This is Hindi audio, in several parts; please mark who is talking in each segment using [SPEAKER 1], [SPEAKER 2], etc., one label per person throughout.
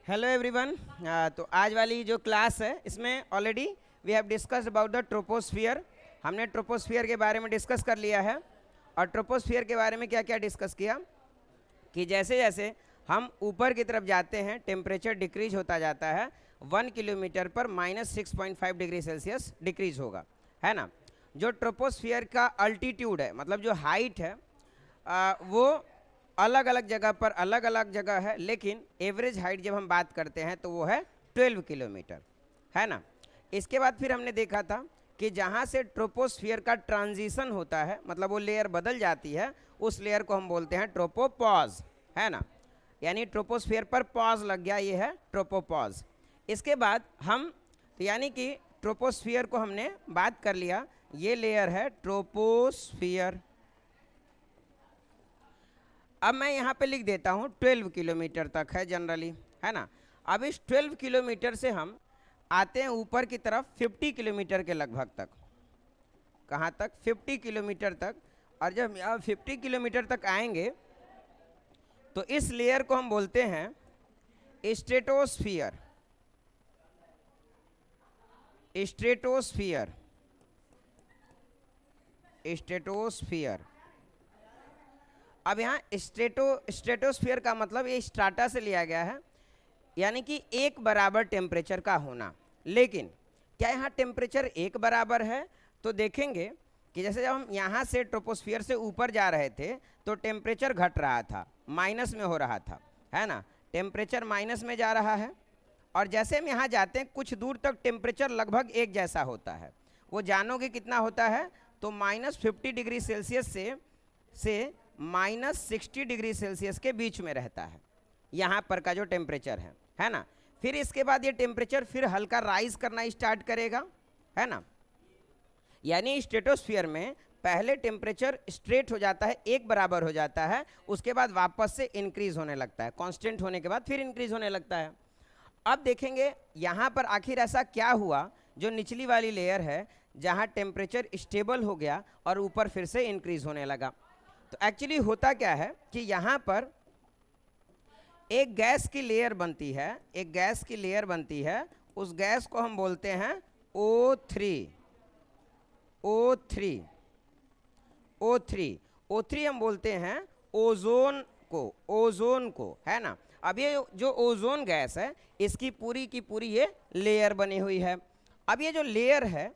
[SPEAKER 1] Hello everyone. तो आज वाली जो क्लास है इसमें already we have discussed about the troposphere. हमने ट्रोपोस्फियर के बारे में डिस्कस कर लिया है। और ट्रोपोस्फियर के बारे में क्या क्या डिस्कस किया कि जैसे जैसे हम ऊपर की तरफ जाते हैं टेम्परेचर डिक्रीज होता जाता है। 1 किलोमीटर पर -6.5 डिग्री सेल्सियस डिक्रीज होगा, है ना। जो ट्रोपोस्फियर का अल्टीट्यूड है, मतलब जो हाइट है, वो अलग अलग जगह पर अलग अलग जगह है, लेकिन एवरेज हाइट जब हम बात करते हैं तो वो है 12 किलोमीटर, है ना। इसके बाद फिर हमने देखा था कि जहाँ से ट्रोपोस्फियर का ट्रांजिशन होता है, मतलब वो लेयर बदल जाती है, उस लेयर को हम बोलते हैं ट्रोपोपॉज, है ना। यानी ट्रोपोस्फियर पर पॉज लग गया, ये है ट्रोपोपॉज। इसके बाद हम यानी कि ट्रोपोस्फियर को हमने बात कर लिया, ये लेयर है ट्रोपोस्फियर। अब मैं यहाँ पे लिख देता हूँ 12 किलोमीटर तक है जनरली, है ना। अब इस 12 किलोमीटर से हम आते हैं ऊपर की तरफ 50 किलोमीटर के लगभग तक। कहाँ तक? 50 किलोमीटर तक। और जब यहाँ 50 किलोमीटर तक आएंगे तो इस लेयर को हम बोलते हैं स्ट्रेटोस्फियर। Stratosphere, stratosphere. अब यहाँ स्ट्रेटोस्फियर का मतलब ये स्ट्राटा से लिया गया है, यानी कि एक बराबर टेम्परेचर का होना। लेकिन क्या यहाँ टेम्परेचर एक बराबर है? तो देखेंगे कि जैसे जब हम यहाँ से ट्रोपोस्फियर से ऊपर जा रहे थे तो टेम्परेचर घट रहा था, माइनस में हो रहा था, है ना। टेम्परेचर माइनस में जा रहा है। और जैसे हम यहाँ जाते हैं कुछ दूर तक टेम्परेचर लगभग एक जैसा होता है। वो जानोगे कितना होता है? तो -50 डिग्री सेल्सियस से -60 डिग्री सेल्सियस के बीच में रहता है यहाँ पर का जो टेम्परेचर है ना। फिर इसके बाद ये टेम्परेचर फिर हल्का राइज करना स्टार्ट करेगा, है ना। यानी स्ट्रेटोस्फियर में पहले टेम्परेचर स्ट्रेट हो जाता है, एक बराबर हो जाता है, उसके बाद वापस से इंक्रीज होने लगता है, कांस्टेंट होने के बाद फिर इंक्रीज होने लगता है। अब देखेंगे यहाँ पर आखिर ऐसा क्या हुआ, जो निचली वाली लेयर है जहाँ टेम्परेचर स्टेबल हो गया और ऊपर फिर से इंक्रीज होने लगा। तो एक्चुअली होता क्या है कि यहाँ पर एक गैस की लेयर बनती है, एक गैस की लेयर बनती है। उस गैस को हम बोलते हैं O3। O3 O3 O3 हम बोलते हैं ओजोन को, है ना। अब ये जो ओजोन गैस है इसकी पूरी की पूरी ये लेयर बनी हुई है। अब ये जो लेयर है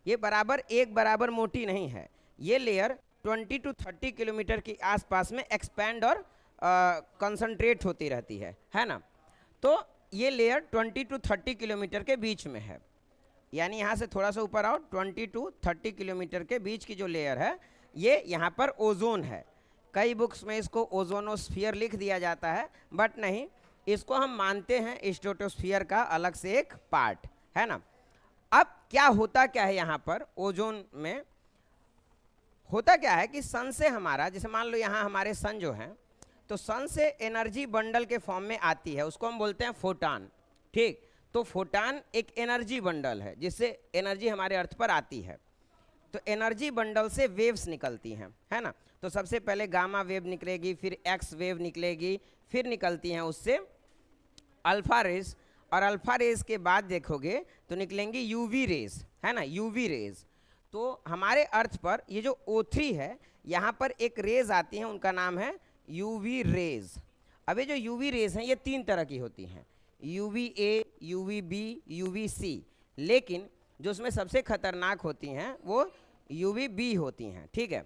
[SPEAKER 1] ये एक बराबर मोटी नहीं है। ये लेयर 20 to 30 किलोमीटर के आसपास में एक्सपैंड और कंसंट्रेट होती रहती है ना। तो ये लेयर 20 to 30 किलोमीटर के बीच में है, यानी यहाँ से थोड़ा सा ऊपर आओ, 20 to 30 किलोमीटर के बीच की जो लेयर है ये यहाँ पर ओजोन है। कई बुक्स में इसको ओजोनोस्फियर लिख दिया जाता है, बट नहीं, इसको हम मानते हैं स्ट्रेटोस्फियर का अलग से एक पार्ट, है ना। अब क्या होता क्या है यहाँ पर ओजोन में? होता क्या है कि सन से हमारा, जैसे मान लो यहाँ हमारे सन जो हैं, तो सन से एनर्जी बंडल के फॉर्म में आती है, उसको हम बोलते हैं फोटान। ठीक, तो फोटान एक एनर्जी बंडल है जिससे एनर्जी हमारे अर्थ पर आती है। तो एनर्जी बंडल से वेव्स निकलती हैं, है ना। तो सबसे पहले गामा वेव निकलेगी, फिर एक्स वेव निकलेगी, फिर निकलती हैं उससे अल्फा रेज, और अल्फा रेज के बाद देखोगे तो निकलेंगी यूवी रेज, है ना, यूवी रेज। तो हमारे अर्थ पर ये जो O3 है, यहाँ पर एक रेज आती हैं, उनका नाम है यूवी रेज। अब ये जो यूवी रेज हैं ये 3 तरह की होती हैं, UVA, UVB, UVC। लेकिन जो उसमें सबसे खतरनाक होती हैं वो UVB होती हैं, ठीक है।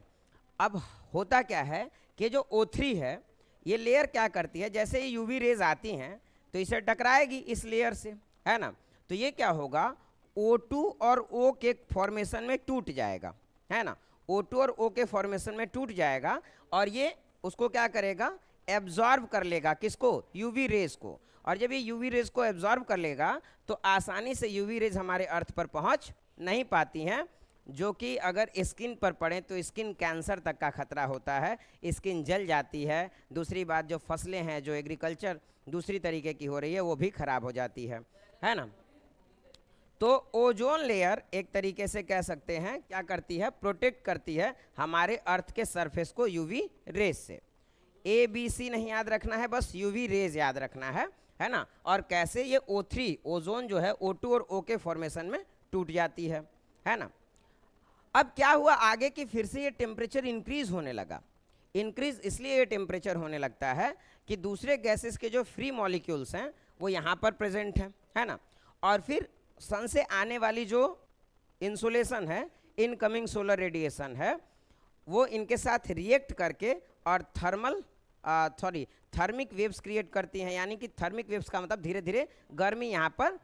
[SPEAKER 1] अब होता क्या है कि जो O3 है ये लेयर क्या करती है, जैसे ही यूवी रेज आती हैं तो इसे टकराएगी इस लेयर से, है ना। तो ये क्या होगा, O2 और O के फॉर्मेशन में टूट जाएगा, है ना। O2 और O के फॉर्मेशन में टूट जाएगा और ये उसको क्या करेगा, एब्जॉर्ब कर लेगा, किसको? यूवी रेज को। और जब ये यूवी रेज को एब्जॉर्ब कर लेगा तो आसानी से यूवी रेज हमारे अर्थ पर पहुंच नहीं पाती हैं, जो कि अगर स्किन पर पड़े तो स्किन कैंसर तक का खतरा होता है, स्किन जल जाती है। दूसरी बात, जो फसलें हैं, जो एग्रीकल्चर दूसरी तरीके की हो रही है, वो भी खराब हो जाती है ना। तो ओजोन लेयर एक तरीके से कह सकते हैं क्या करती है, प्रोटेक्ट करती है हमारे अर्थ के सरफेस को यूवी रेज से। ABC नहीं याद रखना है, बस UV रेज याद रखना है ना। और कैसे ये O3 ओजोन जो है O2 और O के फॉर्मेशन में टूट जाती है ना। अब क्या हुआ आगे कि फिर से ये टेम्परेचर इंक्रीज होने लगा। इंक्रीज इसलिए ये टेम्परेचर होने लगता है कि दूसरे गैसेस के जो फ्री मॉलिक्यूल्स हैं वो यहाँ पर प्रेजेंट हैं, है ना। और फिर सन से आने वाली जो इंसुलेशन है, इनकमिंग सोलर रेडिएशन है, वो इनके साथ रिएक्ट करके और थर्मिक वेव्स क्रिएट करती हैं। यानी कि थर्मिक वेव्स का मतलब धीरे धीरे गर्मी यहाँ पर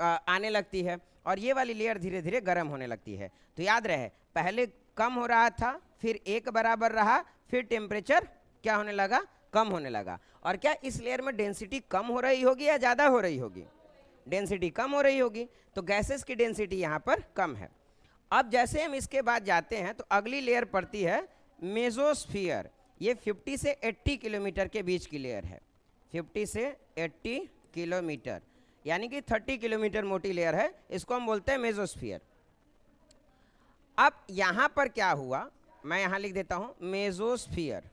[SPEAKER 1] आने लगती है और ये वाली लेयर धीरे धीरे गर्म होने लगती है। तो याद रहे, पहले कम हो रहा था, फिर एक बराबर रहा, फिर टेम्परेचर क्या होने लगा, कम होने लगा। और क्या इस लेयर में डेंसिटी कम हो रही होगी या ज़्यादा हो रही होगी? डेंसिटी कम हो रही होगी, तो गैसेस की डेंसिटी यहाँ पर कम है। अब जैसे हम इसके बाद जाते हैं तो अगली लेयर पड़ती है मेसोस्फीयर। ये 50 से 80 किलोमीटर के बीच की लेयर है, 50 से 80 किलोमीटर, यानी कि 30 किलोमीटर मोटी लेयर है, इसको हम बोलते हैं मेसोस्फीयर। अब यहाँ पर क्या हुआ, मैं यहाँ लिख देता हूँ मेसोस्फीयर।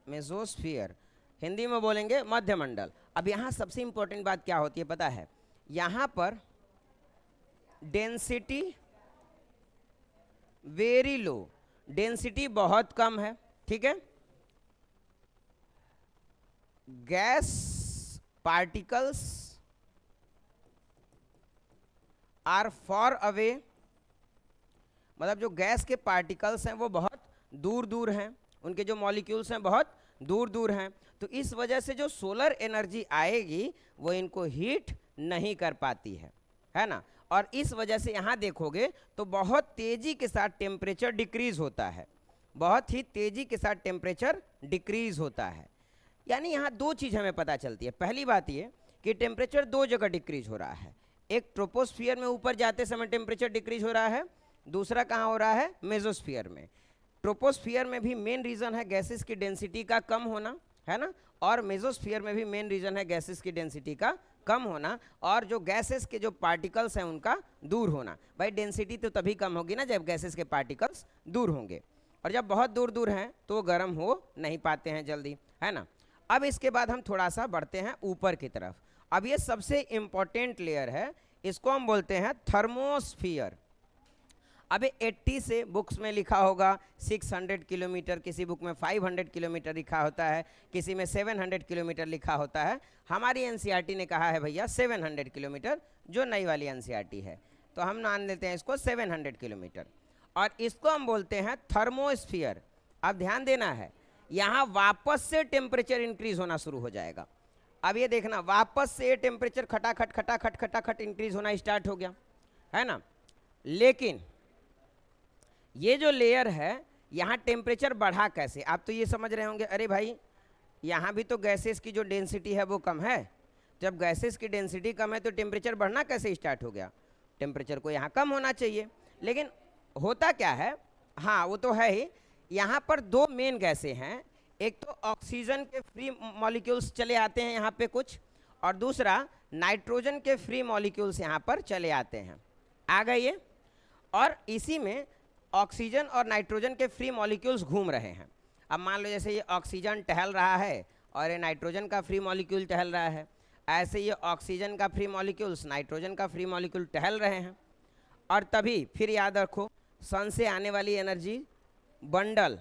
[SPEAKER 1] मेसोस्फीयर हिंदी में बोलेंगे मध्यमंडल। अब यहाँ सबसे इंपॉर्टेंट बात क्या होती है पता है, यहाँ पर डेंसिटी वेरी लो, डेंसिटी बहुत कम है, ठीक है। Gas particles are far away, मतलब जो गैस के पार्टिकल्स हैं वो बहुत दूर दूर हैं, उनके जो मॉलिक्यूल्स हैं बहुत दूर दूर हैं। तो इस वजह से जो सोलर एनर्जी आएगी वो इनको हीट नहीं कर पाती है ना। और इस वजह से यहाँ देखोगे तो बहुत तेजी के साथ टेम्परेचर डिक्रीज होता है, बहुत ही तेजी के साथ टेम्परेचर डिक्रीज होता है। यानी यहाँ दो चीज़ हमें पता चलती है। पहली बात ये कि टेम्परेचर दो जगह डिक्रीज हो रहा है, एक ट्रोपोस्फियर में ऊपर जाते समय टेम्परेचर डिक्रीज हो रहा है, दूसरा कहाँ हो रहा है, मेसोस्फियर में। ट्रोपोस्फियर में भी मेन रीज़न है गैसेस की डेंसिटी का कम होना, है ना, और मेसोस्फियर में भी मेन रीज़न है गैसेस की डेंसिटी का कम होना, और जो गैसेस के जो पार्टिकल्स हैं उनका दूर होना। भाई डेंसिटी तो तभी कम होगी ना जब गैसेस के पार्टिकल्स दूर होंगे, और जब बहुत दूर दूर हैं तो गर्म हो नहीं पाते हैं जल्दी, है ना। अब इसके बाद हम थोड़ा सा बढ़ते हैं ऊपर की तरफ। अब ये सबसे इम्पॉर्टेंट लेयर है, इसको हम बोलते हैं थर्मोस्फियर। अबे 80 से बुक्स में लिखा होगा 600 किलोमीटर, किसी बुक में 500 किलोमीटर लिखा होता है, किसी में 700 किलोमीटर लिखा होता है। हमारी एनसीईआरटी ने कहा है भैया 700 किलोमीटर, जो नई वाली एनसीईआरटी है, तो हम मान लेते हैं इसको 700 किलोमीटर, और इसको हम बोलते हैं थर्मोस्फियर। अब ध्यान देना है, यहाँ वापस से टेम्परेचर इंक्रीज होना शुरू हो जाएगा। अब ये देखना, वापस से टेम्परेचर खटाखट इंक्रीज होना स्टार्ट हो गया, है ना। लेकिन ये जो लेयर है यहाँ टेम्परेचर बढ़ा कैसे? आप तो ये समझ रहे होंगे अरे भाई यहाँ भी तो गैसेस की जो डेंसिटी है वो कम है, जब गैसेस की डेंसिटी कम है तो टेम्परेचर बढ़ना कैसे स्टार्ट हो गया? टेम्परेचर को यहाँ कम होना चाहिए। लेकिन होता क्या है, हाँ वो तो है ही, यहाँ पर दो मेन गैसें हैं, एक तो ऑक्सीजन के फ्री मॉलिक्यूल्स चले आते हैं यहाँ पे कुछ, और दूसरा नाइट्रोजन के फ्री मॉलिक्यूल्स यहाँ पर चले आते हैं। आ गए ये, और इसी में ऑक्सीजन और नाइट्रोजन के फ्री मॉलिक्यूल्स घूम रहे हैं। अब मान लो जैसे ये ऑक्सीजन टहल रहा है और ये नाइट्रोजन का फ्री मॉलिक्यूल टहल रहा है, ऐसे ये ऑक्सीजन का फ्री मॉलिक्यूल्स नाइट्रोजन का फ्री मॉलिक्यूल टहल रहे हैं। और तभी फिर याद रखो, सन से आने वाली एनर्जी बंडल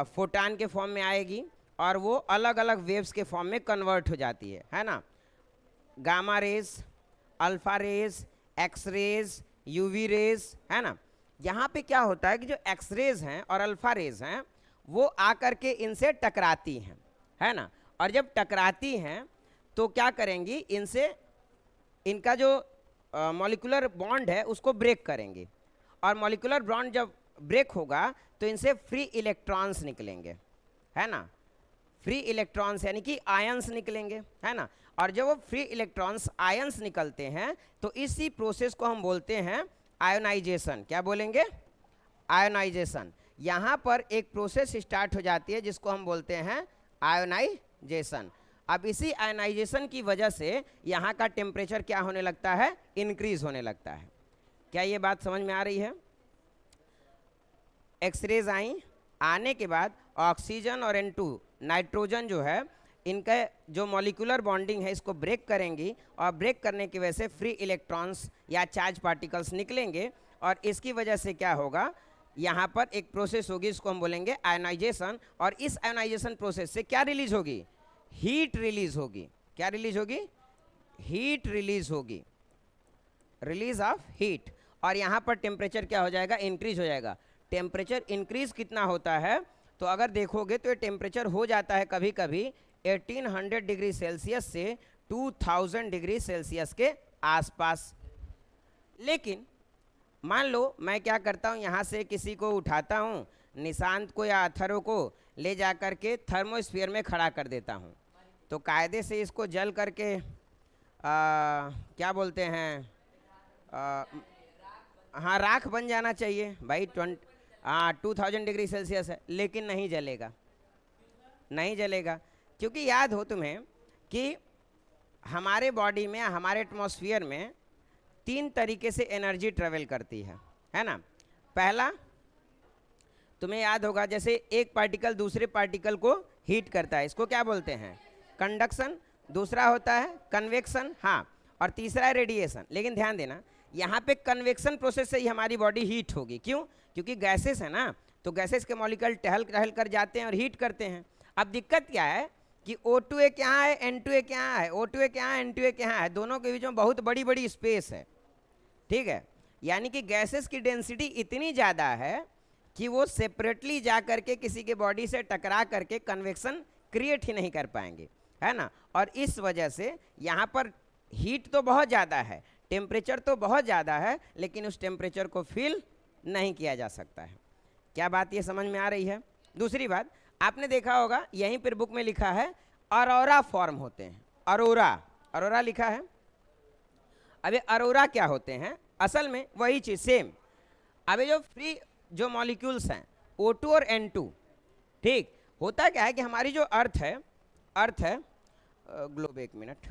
[SPEAKER 1] फोटान के फॉर्म में आएगी और वो अलग अलग वेव्स के फॉर्म में कन्वर्ट हो जाती है ना। Gamma rays, alpha rays, X rays, UV rays, है ना। यहाँ पे क्या होता है कि जो एक्स रेज हैं और अल्फा रेज हैं वो आकर के इनसे टकराती हैं, है ना। और जब टकराती हैं तो क्या करेंगी, इनसे इनका जो मॉलिक्यूलर बॉन्ड है उसको ब्रेक करेंगे, और मॉलिक्यूलर बॉन्ड जब ब्रेक होगा तो इनसे फ्री इलेक्ट्रॉन्स निकलेंगे, है ना। फ्री इलेक्ट्रॉन्स यानी कि आयंस निकलेंगे, है ना। और जब वो फ्री इलेक्ट्रॉन्स आयंस निकलते हैं तो इसी प्रोसेस को हम बोलते हैं आयोनाइजेशन। क्या बोलेंगे? आयोनाइजेशन। यहाँ पर एक प्रोसेस स्टार्ट हो जाती है जिसको हम बोलते हैं आयोनाइजेशन। अब इसी आयोनाइजेशन की वजह से यहाँ का टेम्परेचर क्या होने लगता है, इंक्रीज होने लगता है। क्या ये बात समझ में आ रही है? एक्सरेज आई, आने के बाद ऑक्सीजन और N2 नाइट्रोजन जो है, इनका जो मॉलिक्यूलर बॉन्डिंग है इसको ब्रेक करेंगी, और ब्रेक करने की वजह से फ्री इलेक्ट्रॉन्स या चार्ज पार्टिकल्स निकलेंगे, और इसकी वजह से क्या होगा, यहाँ पर एक प्रोसेस होगी, इसको हम बोलेंगे आयोनाइजेशन। और इस आयोनाइजेशन प्रोसेस से क्या रिलीज होगी, हीट रिलीज होगी। क्या रिलीज होगी, हीट रिलीज होगी, रिलीज ऑफ हीट। और यहाँ पर टेम्परेचर क्या हो जाएगा, इंक्रीज हो जाएगा। टेम्परेचर इंक्रीज कितना होता है, तो अगर देखोगे तो ये टेम्परेचर हो जाता है कभी कभी 1800 डिग्री सेल्सियस से 2000 डिग्री सेल्सियस के आसपास। लेकिन मान लो मैं क्या करता हूँ, यहाँ से किसी को उठाता हूँ, निशांत को या अथर्व को ले जा कर के थर्मोस्फीयर में खड़ा कर देता हूँ, तो कायदे से इसको जल करके क्या बोलते हैं, हाँ राख बन जाना चाहिए भाई। 2000 डिग्री सेल्सियस है, लेकिन नहीं जलेगा, नहीं जलेगा। क्योंकि याद हो तुम्हें कि हमारे बॉडी में, हमारे एटमॉस्फेयर में 3 तरीके से एनर्जी ट्रेवल करती है ना। पहला तुम्हें याद होगा, जैसे एक पार्टिकल दूसरे पार्टिकल को हीट करता है, इसको क्या बोलते हैं, कंडक्शन। दूसरा होता है कन्वेक्शन, हाँ, और तीसरा है रेडिएशन। लेकिन ध्यान देना, यहाँ पे कन्वेक्शन प्रोसेस से ही हमारी बॉडी हीट होगी। क्यों, क्योंकि गैसेस है ना, तो गैसेस के मॉलिक्यूल टहल टहल कर जाते हैं और हीट करते हैं। अब दिक्कत क्या है कि O2 एक यहाँ है, N2 एक यहाँ है, O2 एक यहाँ है, N2 एक यहाँ है, दोनों के बीच में बहुत बड़ी बड़ी स्पेस है, ठीक है। यानी कि गैसेस की डेंसिटी इतनी ज़्यादा है कि वो सेपरेटली जा करके किसी के बॉडी से टकरा करके कन्वेक्शन क्रिएट ही नहीं कर पाएंगे, है ना। और इस वजह से यहाँ पर हीट तो बहुत ज़्यादा है, टेम्परेचर तो बहुत ज़्यादा है, लेकिन उस टेम्परेचर को फील नहीं किया जा सकता है। क्या बात ये समझ में आ रही है। दूसरी बात, आपने देखा होगा यहीं पर बुक में लिखा है अरोरा फॉर्म होते हैं, अरोरा, अरोरा लिखा है। अबे अरोरा क्या होते हैं, असल में वही चीज़ सेम। अबे जो फ्री जो मॉलिक्यूल्स हैं O2 और N2, ठीक, होता क्या है कि हमारी जो अर्थ है, अर्थ है ग्लोब, एक मिनट,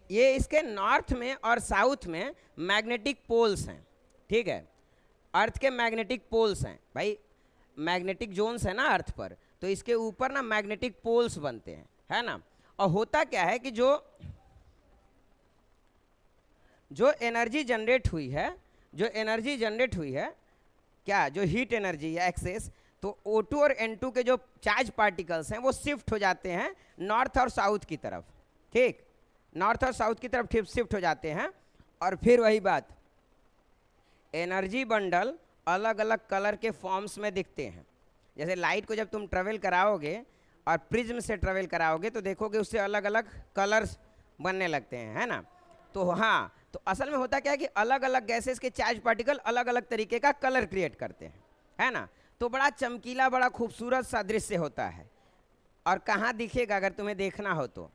[SPEAKER 1] ये इसके नॉर्थ में और साउथ में मैग्नेटिक पोल्स हैं, ठीक है। अर्थ के मैग्नेटिक पोल्स हैं भाई, मैग्नेटिक जोन्स है ना अर्थ पर, तो इसके ऊपर ना मैग्नेटिक पोल्स बनते हैं, है ना। और होता क्या है कि जो एनर्जी जनरेट हुई है, जो एनर्जी जनरेट हुई है, क्या, जो हीट एनर्जी या एक्सेस, तो O2 और N2 के जो चार्ज पार्टिकल्स हैं वो शिफ्ट हो जाते हैं नॉर्थ और साउथ की तरफ, ठीक, नॉर्थ और साउथ की तरफ शिफ्ट हो जाते हैं। और फिर वही बात, एनर्जी बंडल अलग अलग कलर के फॉर्म्स में दिखते हैं। जैसे लाइट को जब तुम ट्रेवल कराओगे और प्रिज्म से ट्रेवल कराओगे तो देखोगे उससे अलग अलग कलर्स बनने लगते हैं, है ना। तो हाँ, तो असल में होता क्या है कि अलग अलग गैसेस के चार्ज पार्टिकल अलग अलग तरीके का कलर क्रिएट करते हैं, है ना। तो बड़ा चमकीला, बड़ा खूबसूरत सा दृश्य होता है। और कहाँ दिखेगा, अगर तुम्हें देखना हो तो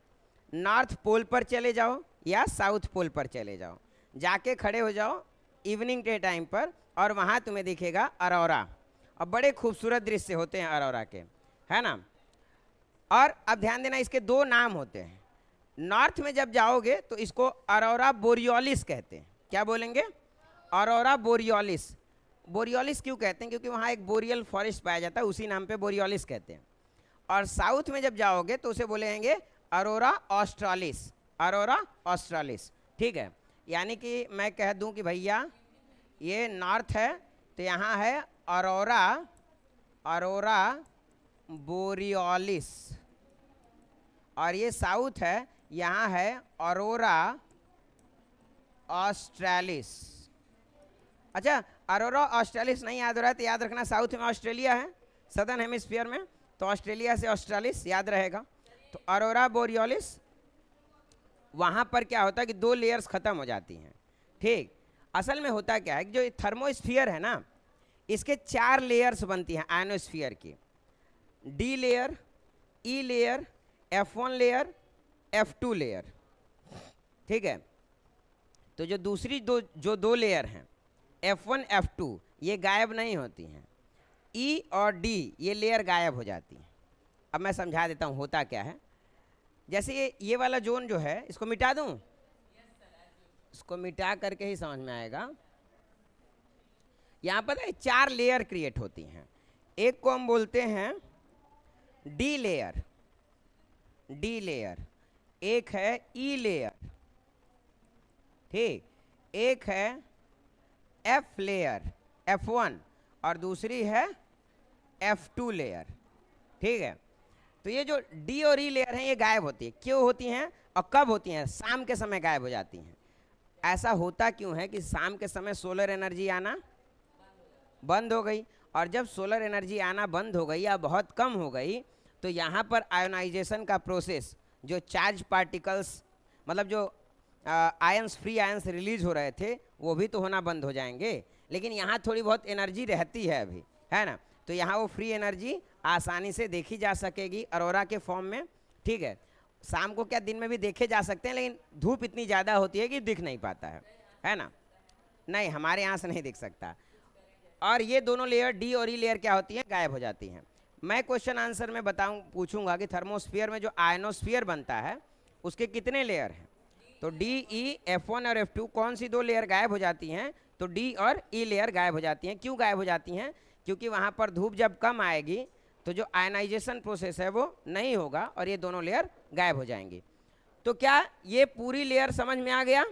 [SPEAKER 1] नॉर्थ पोल पर चले जाओ या साउथ पोल पर चले जाओ, जाके खड़े हो जाओ इवनिंग के टाइम पर, और वहाँ तुम्हें दिखेगा अरोरा। और बड़े खूबसूरत दृश्य होते हैं अरोरा के, है ना। और अब ध्यान देना, इसके 2 नाम होते हैं। नॉर्थ में जब जाओगे तो इसको अरोरा बोरियोलिस कहते हैं। क्या बोलेंगे, अरोरा बोरियोलिस। बोरियोलिस क्यों कहते हैं, क्योंकि वहाँ एक बोरियल फॉरेस्ट पाया जाता है, उसी नाम पे बोरियोलिस कहते हैं। और साउथ में जब जाओगे तो उसे बोलेंगे अरोरा ऑस्ट्रालिस, अरोरा ऑस्ट्रालिस, ठीक है। यानी कि मैं कह दूं कि भैया ये नॉर्थ है तो यहाँ है अरोरा, अरोरा बोरियोलिस, और ये साउथ है, यहाँ है अरोरा ऑस्ट्रालिस। अच्छा, अरोरा ऑस्ट्रालिस नहीं याद हो रहा है तो याद रखना साउथ में ऑस्ट्रेलिया है, सदर्न हेमिस्फीयर में, तो ऑस्ट्रेलिया से ऑस्ट्रालिस याद रहेगा। तो अरोरा बोरियोलिस, वहाँ पर क्या होता है कि 2 लेयर्स खत्म हो जाती हैं, ठीक। असल में होता क्या है कि जो थर्मोस्फीयर है ना, इसके 4 लेयर्स बनती हैं आयनोस्फीयर की, D layer, E layer, F1 layer, F2 layer, ठीक है। तो जो दूसरी जो 2 लेयर हैं F1 F2 ये गायब नहीं होती हैं, E और D ये लेयर गायब हो जाती हैं। अब मैं समझा देता हूँ होता क्या है। जैसे ये वाला जोन जो है, इसको मिटा दूँ, इसको मिटा करके ही समझ में आएगा। यहाँ पर 4 लेयर क्रिएट होती हैं। एक को हम बोलते हैं डी लेयर, डी लेयर, एक है ई लेयर, ठीक, एक है एफ लेयर, F1, और दूसरी है F2 लेयर, ठीक है। तो ये जो डी और ई लेयर हैं ये गायब होती है। क्यों होती हैं और कब होती हैं? शाम के समय गायब हो जाती हैं। ऐसा होता क्यों है कि शाम के समय सोलर एनर्जी आना बंद हो गई, और जब सोलर एनर्जी आना बंद हो गई या बहुत कम हो गई तो यहाँ पर आयोनाइजेशन का प्रोसेस, जो चार्ज पार्टिकल्स मतलब जो आयंस, फ्री आयंस रिलीज हो रहे थे वो भी तो होना बंद हो जाएंगे। लेकिन यहाँ थोड़ी बहुत एनर्जी रहती है अभी, है ना, तो यहाँ वो फ्री एनर्जी आसानी से देखी जा सकेगी अरोरा के फॉर्म में, ठीक है। शाम को क्या दिन में भी देखे जा सकते हैं, लेकिन धूप इतनी ज़्यादा होती है कि दिख नहीं पाता है ना, नहीं हमारे यहाँ से नहीं दिख सकता। और ये दोनों लेयर डी और ई लेयर क्या होती हैं? गायब हो जाती हैं। मैं क्वेश्चन आंसर में पूछूंगा कि थर्मोस्फीयर में जो आयनोस्फीयर बनता है उसके कितने लेयर हैं? तो डी, ई, F1 और F2 कौन सी 2 लेयर गायब हो जाती हैं? तो डी और ई लेयर गायब हो जाती हैं। क्यों गायब हो जाती हैं? क्योंकि वहाँ पर धूप जब कम आएगी तो जो आयनाइजेशन प्रोसेस है वो नहीं होगा और ये दोनों लेयर गायब हो जाएंगी। तो क्या ये पूरी लेयर समझ में आ गया?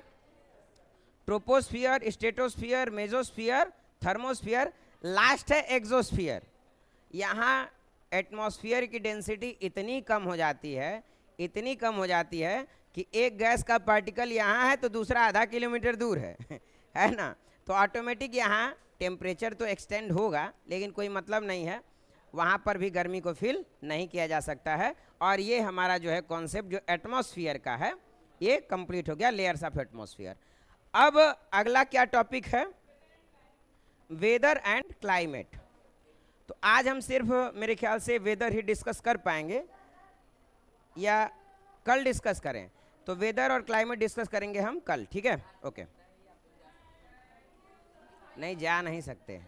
[SPEAKER 1] Troposphere, stratosphere, mesosphere, thermosphere, last है एक्सोस्फियर। यहाँ एटमॉस्फेयर की डेंसिटी इतनी कम हो जाती है, इतनी कम हो जाती है कि एक गैस का पार्टिकल यहाँ है तो दूसरा आधा किलोमीटर दूर है ना, तो ऑटोमेटिक यहाँ टेम्परेचर तो एक्सटेंड होगा लेकिन कोई मतलब नहीं है, वहाँ पर भी गर्मी को फील नहीं किया जा सकता है। और ये हमारा जो है कॉन्सेप्ट जो एटमॉस्फेयर का है ये कंप्लीट हो गया, लेयर्स ऑफ एटमॉस्फेयर। अब अगला क्या टॉपिक है? Weather and climate. तो आज हम सिर्फ मेरे ख्याल से वेदर ही डिस्कस कर पाएंगे या कल डिस्कस करें? तो वेदर और क्लाइमेट डिस्कस करेंगे हम कल, ठीक है? ओके, नहीं जा नहीं सकते।